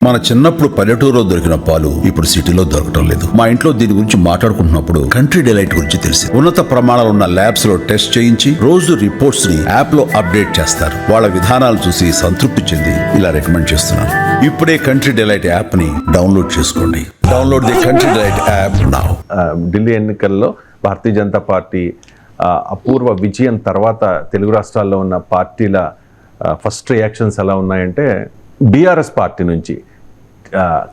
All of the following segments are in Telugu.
మన చిన్నప్పుడు పల్లెటూరులో దొరికిన పాలు ఇప్పుడు సిటీలో దొరకటం లేదు. మా ఇంట్లో దీని గురించి మాట్లాడుకుంటున్నప్పుడు కంట్రీ డిలైట్ గురించి తెలిసి ఉన్నత ప్రమాణాలు ఉన్న ల్యాబ్స్ లో టెస్ట్ చేయించి రోజు రిపోర్ట్స్ ని యాప్ లో అప్డేట్ చేస్తారు. వాళ్ళ విధానాలు చూసి సంతృప్తి చెంది ఇలా రికమెండ్ చేస్తున్నాను. ఇప్పుడే కంట్రీ డిలైట్ యాప్ ని డౌన్లోడ్ చేసుకోండి. Download the country delight app now. Delhi ఎన్నికల్లో భారతీయ జనతా పార్టీ అపూర్వ విజయం తర్వాత తెలుగు రాష్ట్రాల్లో ఉన్న పార్టీల ఫస్ట్ రియాక్షన్స్ ఎలా ఉన్నాయంటే, బీఆర్ఎస్ పార్టీ నుంచి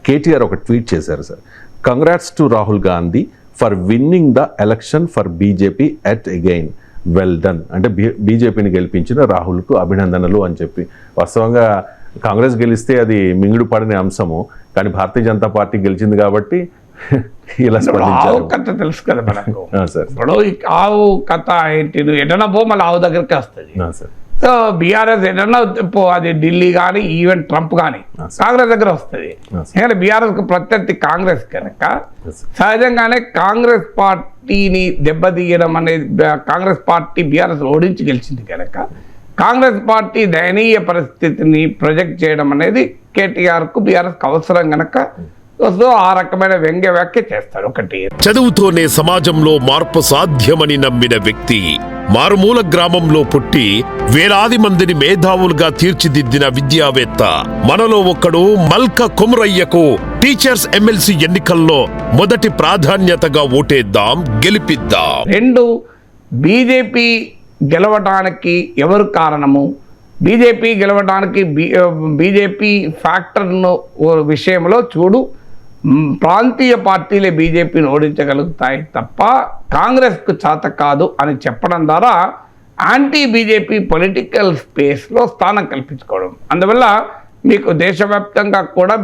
కేటీఆర్ ఒక ట్వీట్ చేశారు sir. Congrats to Rahul Gandhi for winning the election for BJP at again, well done. అంటే బీజేపీని గెలిపించిన రాహుల్కు అభినందనలు అని చెప్పి. వాస్తవంగా కాంగ్రెస్ గెలిస్తే అది మింగుడు పడని అంశము, కానీ భారతీయ జనతా పార్టీ గెలిచింది కాబట్టి ఇలా ఆవు కథ తెలుసు కదా మనకు. సార్ ఇప్పుడు ఆవు కథ ఏంటి, ఎటన్నా పో మళ్ళీ ఆవు దగ్గరికి వస్తుంది. సార్ సో బీఆర్ఎస్ ఎటన్నా అది ఢిల్లీ కానీ ఈవెన్ ట్రంప్ కానీ కాంగ్రెస్ దగ్గర వస్తుంది. ఎందుకంటే బీఆర్ఎస్ ప్రత్యర్థి కాంగ్రెస్ కనుక సహజంగానే కాంగ్రెస్ పార్టీని దెబ్బతీయడం అనేది, కాంగ్రెస్ పార్టీ బీఆర్ఎస్ ఓడించి గెలిచింది కనుక కాంగ్రెస్ పార్టీ దయనీయ పరిస్థితిని ప్రొజెక్ట్ చేయడం అనేది కేటీఆర్కు బీఆర్ఎస్కి అవసరం కనుక ఆ రకమైన వ్యంగ్య వ్యాఖ్య చేస్తాడు. ఒకటి, చదువుతోనే సమాజంలో మార్పు సాధ్యమని నమ్మిన వ్యక్తి, మారుమూల గ్రామంలో పుట్టి వేలాది మందిని మేధావులుగా తీర్చిదిద్దిన విద్యావేత్త, మనలో ఒక్కడు మల్క కొమురయ్యకు టీచర్స్ ఎమ్మెల్సీ ఎన్నికల్లో మొదటి ప్రాధాన్యతగా ఓటేద్దాం, గెలిపిద్దాం. రెండు, బీజేపీ గెలవడానికి ఎవరు కారణము, బీజేపీ గెలవడానికి బీజేపీ ఫ్యాక్టర్ను విషయంలో చూడు, ప్రాంతీయ పార్టీలే బీజేపీని ఓడించగలుగుతాయి తప్ప కాంగ్రెస్కు చేత కాదు అని చెప్పడం ద్వారా యాంటీ బీజేపీ పొలిటికల్ స్పేస్లో స్థానం కల్పించుకోవడం. అందువల్ల మీకు దేశవ్యాప్తంగా కూడా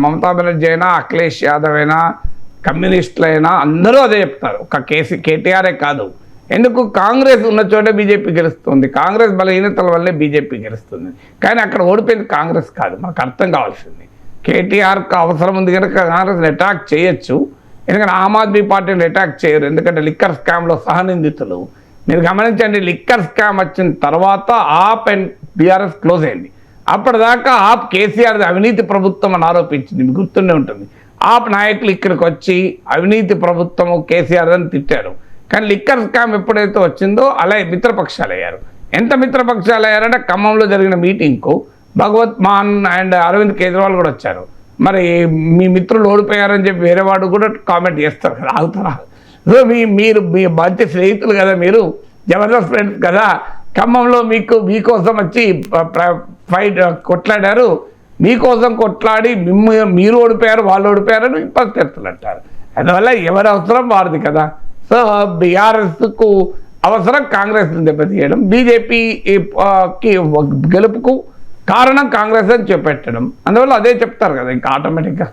మమతా బెనర్జీ అయినా, అఖిలేష్ యాదవ్ అయినా, కమ్యూనిస్టులైనా అందరూ అదే చెప్తారు. ఒక కేటీఆరే కాదు. ఎందుకు, కాంగ్రెస్ ఉన్న చోట బీజేపీ గెలుస్తుంది, కాంగ్రెస్ బలహీనతల వల్లే బీజేపీ గెలుస్తుంది. కానీ అక్కడ ఓడిపోయింది కాంగ్రెస్ కాదు, మనకు అర్థం కావాల్సింది. కేటీఆర్కి అవసరం ఉంది కనుక కాంగ్రెస్ని అటాక్ చేయొచ్చు, ఎందుకంటే ఆమ్ ఆద్మీ పార్టీని అటాక్ చేయరు. ఎందుకంటే లిక్కర్ స్కామ్లో సహనిందితులు. మీరు గమనించండి, లిక్కర్ స్కామ్ వచ్చిన తర్వాత ఆప్ అండ్ బీఆర్ఎస్ క్లోజ్ అయింది. అప్పటిదాకా ఆప్ కేసీఆర్ అవినీతి ప్రభుత్వం అని ఆరోపించింది, మీకు గుర్తుండే ఉంటుంది. ఆప్ నాయకులు ఇక్కడికి వచ్చి అవినీతి ప్రభుత్వము కేసీఆర్ అని తిట్టారు. కానీ లిక్కర్ స్కామ్ ఎప్పుడైతే వచ్చిందో అలా మిత్రపక్షాలు అయ్యారు. ఎంత మిత్రపక్షాలు అయ్యారంటే, ఖమ్మంలో జరిగిన మీటింగ్కు భగవత్ మాన్ అండ్ అరవింద్ కేజ్రీవాల్ కూడా వచ్చారు. మరి మీ మిత్రులు ఓడిపోయారని చెప్పి వేరే వాడు కూడా కామెంట్ చేస్తారు కదా, ఆగుతారా? సో మీరు మీ మంచి స్నేహితులు కదా, మీరు జబర్దస్త్ ఫ్రెండ్స్ కదా, ఖమ్మంలో మీకోసం వచ్చి ఫైట్ కొట్లాడారు, మీకోసం కొట్లాడి మీరు ఓడిపోయారు, వాళ్ళు ఓడిపోయారని ప్రత్యర్థులు అంటారు. అందువల్ల ఎవరి అవసరం వారిది కదా. సో బీఆర్ఎస్కు అవసరం కాంగ్రెస్ని దెబ్బతీయడం, బీజేపీకి గెలుపుకు కారణం కాంగ్రెస్ అని చెప్పెట్టడం. అందువల్ల అదే చెప్తారు కదా ఇంకా ఆటోమేటిక్గా.